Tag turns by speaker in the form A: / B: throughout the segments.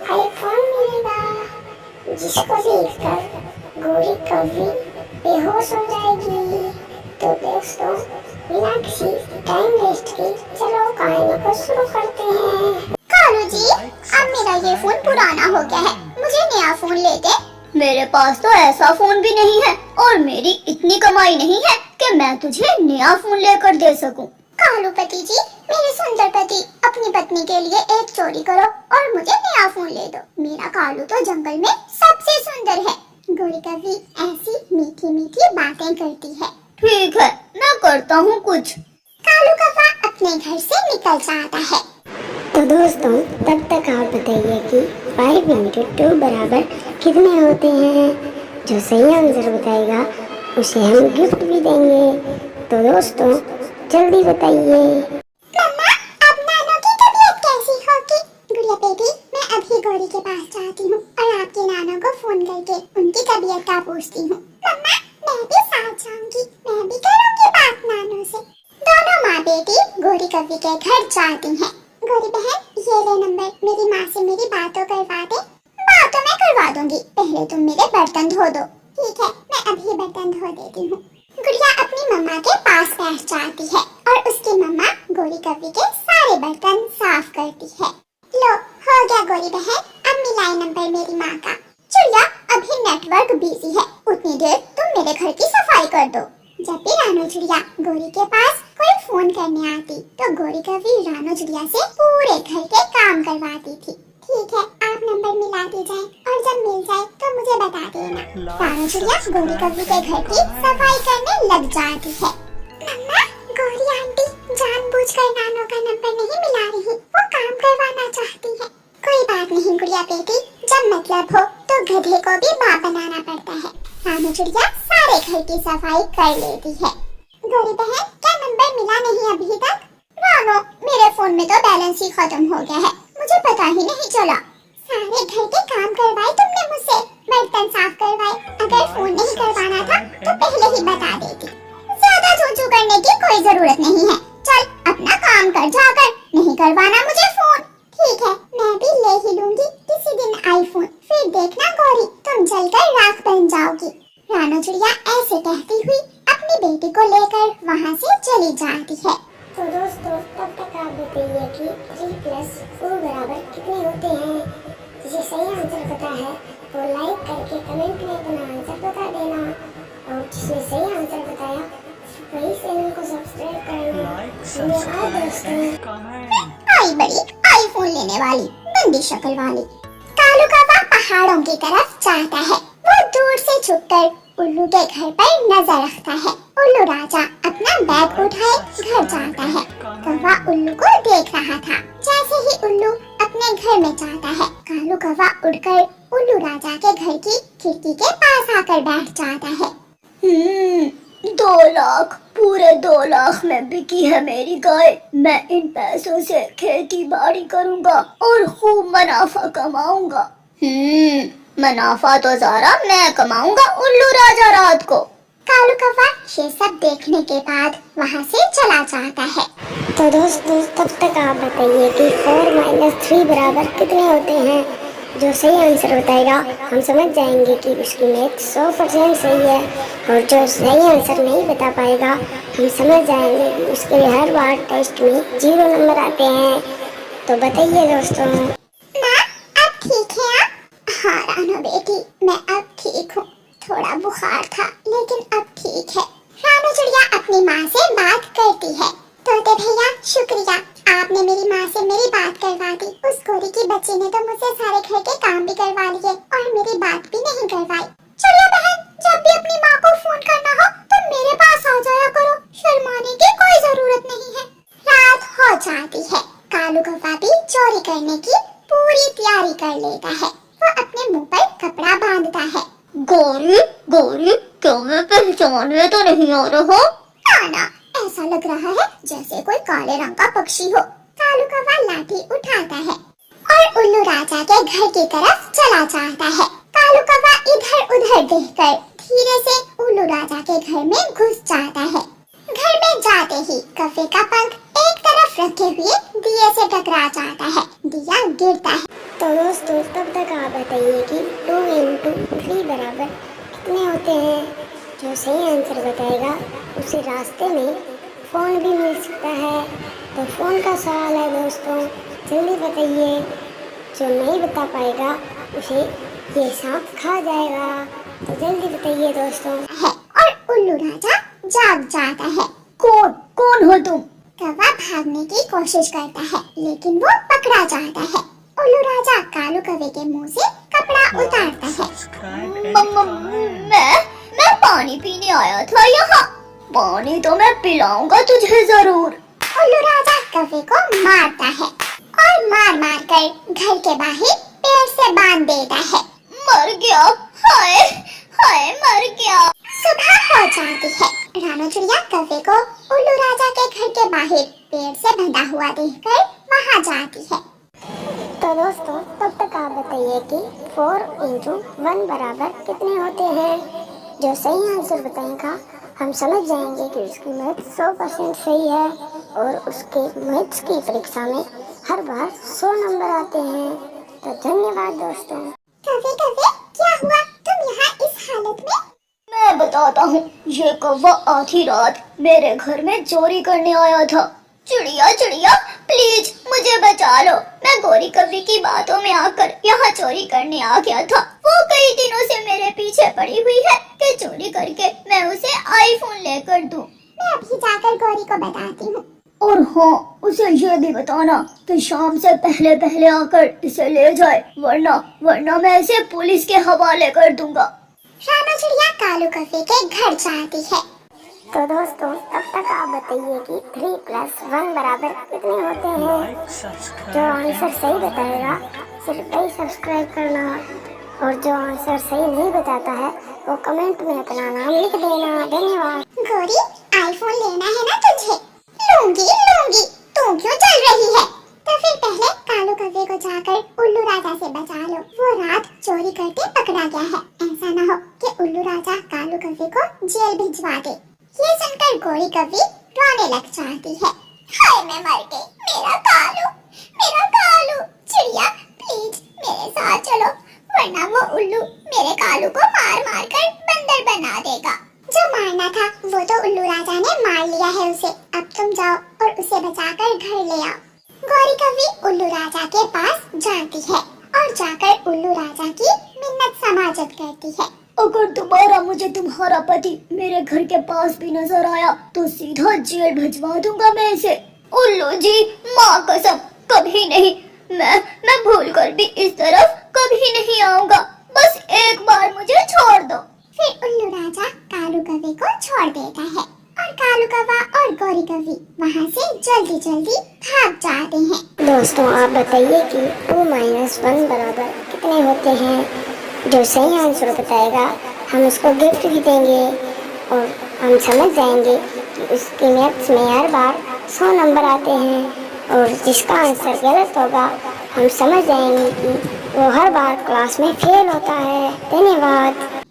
A: IPhone मिलेगा जिसको देखकर गोरी कभी बेहोश हो जाएगी। तो दोस्तों, बिना किसी टाइम वेस्ट के चलो कहानी को शुरू करते हैं।
B: कालू जी, अब मेरा ये फोन पुराना हो गया है, मुझे नया फोन ले दे।
C: मेरे पास तो ऐसा फोन भी नहीं है और मेरी इतनी कमाई नहीं है कि मैं तुझे नया फोन लेकर दे सकूं।
B: कालू पति जी, मेरे सुंदर पति अपनी पत्नी के लिए एक चोरी करो और मुझे नया फोन ले दो। मेरा कालू तो जंगल में सबसे सुंदर है। गोरी कभी ऐसी मीठी मीठी बातें करती है।
C: ठीक है, मैं करता हूँ कुछ।
B: कालू कौवा अपने घर से निकल जाता है।
A: तो दोस्तों, तब तक आप बताइए कि 5 × 2 बराबर कितने होते हैं। जो सही आंसर बताएगा उसे हम गिफ्ट भी देंगे। तो दोस्तों, जल्दी बताइए।
B: मम्मा, अब नानो की तबीयत कैसी होगी? गुड़िया बेटी, मैं अभी गौरी के पास जाती हूँ और आपके नानो को फोन करके उनकी तबीयत का पूछती हूँ। मम्मा, मैं भी साथ जाऊंगी, मैं भी करूंगी बात नानो से। दोनों माँ बेटी गौरी कवि के घर जाती हैं। गौरी बहन, ये ले नंबर, मेरी माँ से मेरी बातों करवा दे। बात तो मैं करवा दूंगी, पहले तुम मेरे बर्तन धो दो। ठीक है, मैं अभी बर्तन धो देती हूँ। गुड़िया अपनी मम्मा के पास बैठ जाती है और उसकी मम्मा गौरी कवि के सारे बर्तन साफ करती है। लो, हो गया गौरी बहन, अब मिलाए नंबर मेरी माँ का। चुड़िया, अभी नेटवर्क बिजी है, उतनी देर तुम मेरे घर की सफाई कर दो। जब भी रानो चिड़िया गौरी के पास कोई फोन करने आती तो गौरी कवि रानो चिड़िया से पूरे घर के काम करवाती थी। ठीक है, आप नंबर मिला दीजिए और जब मिल जाए तो मुझे बता देना। रानो चिड़िया गौरी कवि के घर की सफाई करने लग जाती है। मम्मा, गौरी आंटी जानबूझकर नानो का नंबर नहीं मिला रही, वो काम करवाना चाहती है। कोई बात नहीं गुड़िया बेटी, जब मतलब हो तो गधे को भी बाप बनाना पड़ता है। रानो चिड़िया सारे घर की सफाई कर लेती है। गौरी बहन, क्या नंबर मिला नहीं अभी तक? रानो, मेरे फोन में तो बैलेंस ही खत्म हो गया है, मुझे पता ही नहीं चला। सारे घर के काम करवाए तुमने मुझसे, बर्तन साफ करवाए। अगर फोन नहीं करवाना था तो पहले ही बता देती। ज्यादा चूचू करने की कोई जरूरत नहीं है, चल अपना काम कर जाकर, नहीं करवाना मुझे फोन। ठीक है, मैं भी ले ही लूंगी किसी दिन आईफोन, फिर देखना गौरी, तुम जलकर राख बन जाओगी। रानो चिड़िया ऐसे कहती हुई अपनी बेटी को लेकर वहाँ से चली जाती है।
A: तो दोस्तों, तब तक आप बताइए कि 3 + 4 बराबर कितने होते हैं। जिसे सही आंसर पता है वो लाइक करके कमेंट में अपना आंसर बता देना, और जिसने सही आंसर बताया वही चैनल को सब्सक्राइब करना। धन्यवाद दोस्तों।
B: आई बड़ी आईफोन लेने वाली बंदी शक्ल वाली। कालू कौवा पहाड़ों की तरफ जाता है। वो दूर से छुपकर उल्लू के घर पर नजर रखता है। उल्लू राजा अपना बैग उठाए घर जाता है। कौवा उल्लू को देख रहा था। जैसे ही उल्लू अपने घर में जाता है, कालू कौवा उड़कर उल्लू राजा के घर की खिड़की के पास आकर बैठ जाता है।
C: 2 लाख, पूरे 2 लाख में बिकी है मेरी गाय। मैं इन पैसों से खेती बाड़ी करूंगा और खूब मुनाफा कमाऊंगा। मुनाफा तो सारा मैं कमाऊंगा उल्लू राजा रात को।
B: कालू कौवा ये सब देखने के बाद वहाँ से चला जाता है।
A: तो दोस्तों, तब तक आप बताइए कि 4 - 3 बराबर कितने होते हैं। जो सही आंसर बताएगा हम समझ जाएंगे कि उसकी मैथ 100% सही है, और जो सही आंसर नहीं बता पाएगा हम समझ जाएंगे कि उसके लिए हर बार टेस्ट में 0 नंबर आते हैं। तो बताइए दोस्तों।
B: माँ, अब ठीक है आप? हाँ रानो बेटी, मैं अब ठीक हूँ। थोड़ा बुखार था लेकिन अब ठीक है। रानो चिड़िया अपनी माँ से बात करती है। तोते भैया, शुक्रिया, आपने मेरी माँ से मेरी बात करवा दी। उस गोरी की बच्ची ने तो मुझसे सारे घर के काम भी करवा लिए और मेरी बात भी नहीं करवाई। चिड़िया बहन, जब भी अपनी माँ को फोन करना हो तो मेरे पास आ जाया करो, शर्माने की कोई जरूरत नहीं है। रात हो जाती है। कालू कौवा भी चोरी करने की पूरी तैयारी कर लेता है। वो अपने मुंह पर कपड़ा बांधता है।
C: गौरी, गौरी, क्या मैं पहचानने तो नहीं आ रहा?
B: ना, ऐसा लग रहा है जैसे कोई काले रंग का पक्षी हो। कालू कौवा लाठी उठाता है और उल्लू राजा के घर की तरफ चला जाता है। कालू कौवा इधर उधर देखकर धीरे से उल्लू राजा के घर में घुस जाता है। घर में जाते ही कौवे का पंख एक तरफ रखे हुए दिए से टकरा जाता है। दिया गिरता है।
A: तो दोस्तों तब तक आप बताइए कि 2 इंटू 3 बराबर कितने होते हैं। जो सही आंसर बताएगा उसे रास्ते में फ़ोन भी मिल सकता है। तो फ़ोन का सवाल है दोस्तों, जल्दी बताइए। जो नहीं बता पाएगा उसे ये सांप खा जाएगा। तो जल्दी बताइए दोस्तों।
B: है और उल्लू राजा जाग जाता है।
C: कौन कौन हो तुम?
B: कौवा भागने की कोशिश करता है लेकिन वो पकड़ा जाता है। उल्लू राजा कालू कौवे के मुंह से कपड़ा उतारता है।
C: मैं पानी पीने आया था यहाँ। पानी तो मैं पिलाऊंगा तुझे जरूर।
B: उल्लू राजा कौवे को मारता है और मार मार कर घर के बाहर पेड़ से बांध देता है।
C: मर गया, हाय हाय मर गया।
B: सुबह हो जाती है। रानो चिड़िया कौवे को उल्लू राजा के घर के बाहर पेड़ से बंधा हुआ देखकर वहाँ जाती है।
A: तो दोस्तों तब तक आप बताइए कि 4 इंटू 1 बराबर कितने होते हैं। जो सही आंसर बताएगा हम समझ जाएंगे कि उसकी मैथ 100% सही है और उसके मैथ्स की परीक्षा में हर बार 100 नंबर आते हैं। तो धन्यवाद दोस्तों।
B: कौवे कौवे क्या हुआ, तुम यहाँ इस हालत में?
C: मैं बताता हूँ। ये कौवा आधी रात मेरे घर में चोरी करने आया था। चिड़िया चिड़िया प्लीज मुझे बचा लो। मैं गोरी कौवी की बातों में आकर यहाँ चोरी करने आ गया था। वो कई दिनों से मेरे पीछे पड़ी हुई है कि चोरी करके मैं उसे आईफोन लेकर दूं।
B: मैं अभी जाकर गौरी को बताती हूँ।
C: और हाँ, उसे ये भी बताना कि शाम से पहले पहले आकर इसे ले जाए, वरना मैं इसे पुलिस के हवाले कर दूंगा।
B: रानो चिड़िया कालू कौवे के घर जाती है।
A: तो दोस्तों तब तक आप बताइए कि 3 + 1 बराबर कितने होते हैं। जो आंसर सही बताएगा सिर्फ वही सब्सक्राइब करना और जो आंसर सही नहीं बताता है वो कमेंट में अपना नाम लिख देना। धन्यवाद।
B: गौरी आईफोन लेना है ना तुझे? लूंगी लूंगी, तू क्यों चल रही है? तो फिर पहले कालू कौवे को जाकर उल्लू राजा से बचा लो। वो रात चोरी करके पकड़ा गया है। ऐसा न हो कि उल्लू राजा कालू कौवे को जेल भिजवा दे। ये सुनकर गोरी कौवी रोने लग जाती है। हाय मैं मर गई, मेरा कालू। चिड़िया प्लीज मेरे साथ चलो, वरना वो उल्लू मेरे कालू को मार मार कर बंदर बना देगा। जो मारना था वो तो उल्लू राजा ने मार लिया है उसे। अब तुम जाओ और उसे बचाकर घर ले आओ। गौरी कौवी उल्लू राजा के पास जाती है और जाकर उल्लू राजा की मिन्नत समाजत करती है।
C: अगर दोबारा मुझे तुम्हारा पति मेरे घर के पास भी नजर आया तो सीधा जेल भिजवा दूंगा मैं इसे। उल्लू जी माँ कसम कभी नहीं। मैं भूल कर भी इस तरफ कभी नहीं आऊंगा। बस एक बार मुझे छोड़ दो।
B: फिर उल्लू राजा कालू कौवे को छोड़ देता है और कालू कौवा और गौरी कौवी वहाँ से जल्दी जल्दी भाग जाते हैं।
A: दोस्तों आप बताइए कि 2 - 1 बराबर कितने होते हैं। जो सही आंसर बताएगा हम उसको गिफ्ट भी देंगे और हम समझ जाएंगे कि उसके मैथ्स में हर बार 100 नंबर आते हैं। और जिसका आंसर गलत होगा हम समझ जाएंगे कि वो हर बार क्लास में फेल होता है। धन्यवाद।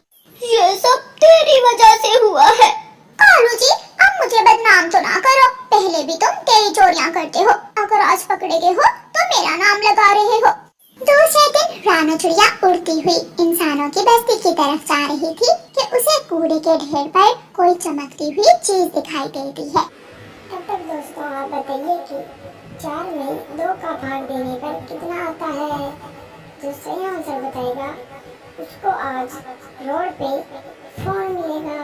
C: ये सब तेरी वजह से हुआ है।
B: कालू जी अब मुझे बदनाम तो ना करो। पहले भी तुम कई चोरियां करते हो, अगर आज पकड़े गए हो तो मेरा नाम लगा रहे हो। दूसरे दिन रानो चिड़िया उड़ती हुई इंसानों की बस्ती की तरफ जा रही थी कि उसे कूड़े के ढेर पर कोई चमकती हुई चीज दिखाई देती है।
A: तब तक दोस्तों आप बताइए कि 4 में 2 का भाग देने पर कितना आता है। जो सही आंसर बताएगा उसको आज रोड पे फोन मिलेगा।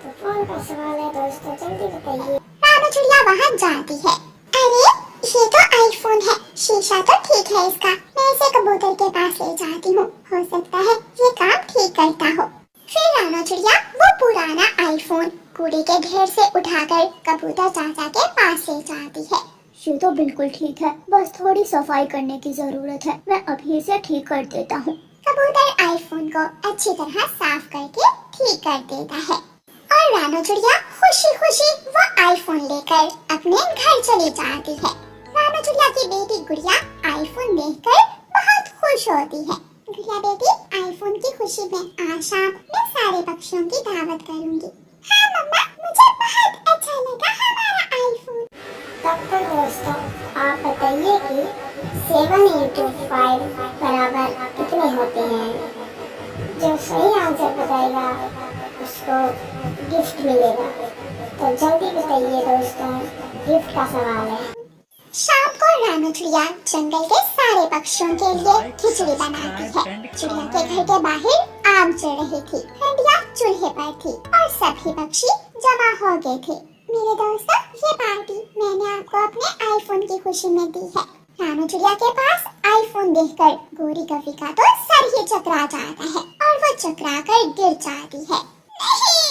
A: तो फोन का सवाल है दोस्तों, जल्दी बताइए।
B: रानो चिड़िया वहाँ जाती है। अरे ये तो आईफोन है, शीशा तो ठीक है इसका। मैं इसे कबूतर के पास ले जाती हूँ, हो सकता है ये काम ठीक करता हो। फिर रानो चिड़िया वो पुराना आईफोन कूड़े के ढेर से उठाकर कबूतर चाचा के पास ले जाती है।
C: ये तो बिल्कुल ठीक है, बस थोड़ी सफाई करने की जरूरत है। मैं अभी इसे ठीक कर देता हूँ।
B: कबूतर आईफोन को अच्छी तरह साफ करके ठीक कर देता है और रानो चिड़िया खुशी खुशी वो आईफोन लेकर अपने घर चली जाती है। रानो चिड़िया की बेटी गुड़िया आईफोन देखकर बहुत खुश होती है। गुड़िया बेटी, आईफोन की खुशी में आज शाम मैं सारे पक्षियों की दावत करूंगी। हाँ मम्मा, मुझे बहुत अच्छा लगा हमारा आईफोन।
A: तब तक दोस्तों आप बताइए कि 7 × 5 मार्क्स कितने होते हैं? जो सही आंसर बताएगा उसको गिफ्ट मिलेगा। तो जल्दी बताइए दोस्तों, गिफ्ट का सवाल है।
B: शाम को रानू चिड़िया जंगल के सारे पक्षियों के लिए खिचड़ी बनाती है। चिड़िया के घर के बाहर आग जल रही थी। हंडिया चूल्हे पर थी और सभी पक्षी जमा हो गए थे। मेरे दोस्तों, ये पार्टी मैंने आपको अपने आईफोन की खुशी में दी है। रानू चिड़िया के पास आईफोन देखकर गोरी कवि का तो सर ही चकरा जाता है और वो चकरा कर गिर जाती है। नहीं,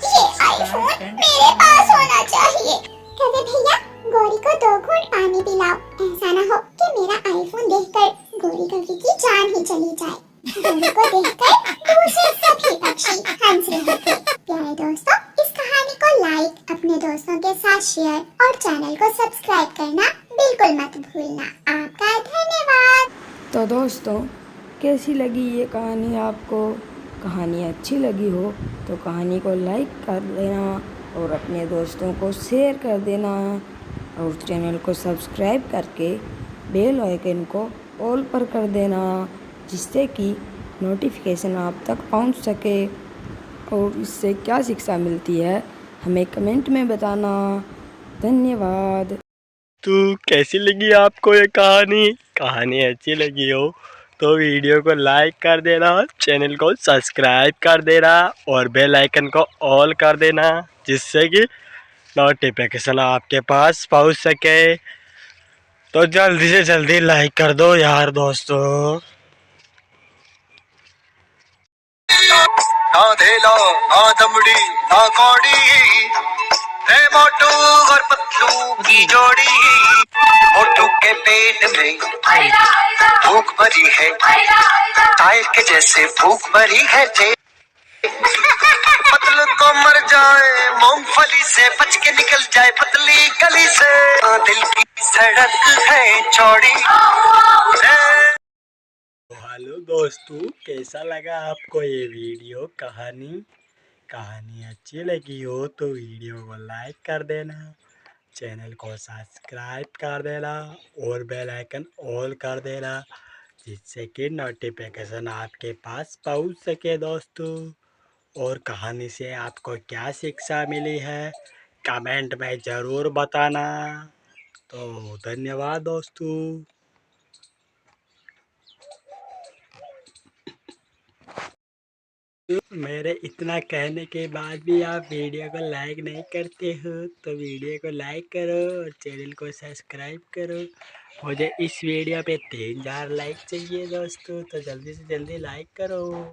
B: ये आईफोन मेरे पास होना चाहिए। कवि भैया, गोरी को 2 घूंट पानी पिलाओ। ऐसा ना हो कि मेरा आईफोन देखकर गोरी कवि की जान ही चली जाए। गोरी को देखकर दूसरे सभी पक्षी हंस रहे थे। प्यारे दोस्तों, इस कहानी को लाइक, अपने दोस्तों के साथ शेयर और चैनल को सब्सक्राइब करना बिल्कुल मत भूलना। आपका धन्यवाद।
D: तो दोस्तों, कैसी लगी ये कहानी आपको? कहानी अच्छी लगी हो तो कहानी को लाइक कर देना और अपने दोस्तों को शेयर कर देना और चैनल को सब्सक्राइब करके बेल आइकन को ऑल पर कर देना, जिससे कि नोटिफिकेशन आप तक पहुंच सके। और इससे क्या शिक्षा मिलती है हमें कमेंट में बताना। धन्यवाद।
E: तो कैसी लगी आपको ये कहानी? कहानी अच्छी लगी हो तो वीडियो को लाइक कर देना, चैनल को सब्सक्राइब कर देना और बेल आइकन को ऑल कर देना, जिससे कि नोटिफिकेशन आपके पास पहुंच सके। तो जल्दी से जल्दी लाइक कर दो यार दोस्तों।
F: ना धेला ना दमड़ी ना कौड़ी, है मोटू और पतलू की जोड़ी। मोटू के पेट में भूख भरी है, टायर के जैसे भूख भरी है। पतलू को मर जाए मूंगफली से, बच के निकल जाए पतली गली से। दिल की सड़क है चौड़ी।
E: हेलो दोस्तों, कैसा लगा आपको ये वीडियो कहानी अच्छी लगी हो तो वीडियो को लाइक कर देना, चैनल को सब्सक्राइब कर देना और बेल आइकन ऑल कर देना, जिससे कि नोटिफिकेशन आपके पास पहुंच सके दोस्तों। और कहानी से आपको क्या शिक्षा मिली है कमेंट में ज़रूर बताना। तो धन्यवाद दोस्तों। मेरे इतना कहने के बाद भी आप वीडियो को लाइक नहीं करते हो तो वीडियो को लाइक करो और चैनल को सब्सक्राइब करो। मुझे इस वीडियो पे 3000 लाइक चाहिए दोस्तों, तो जल्दी से जल्दी लाइक करो।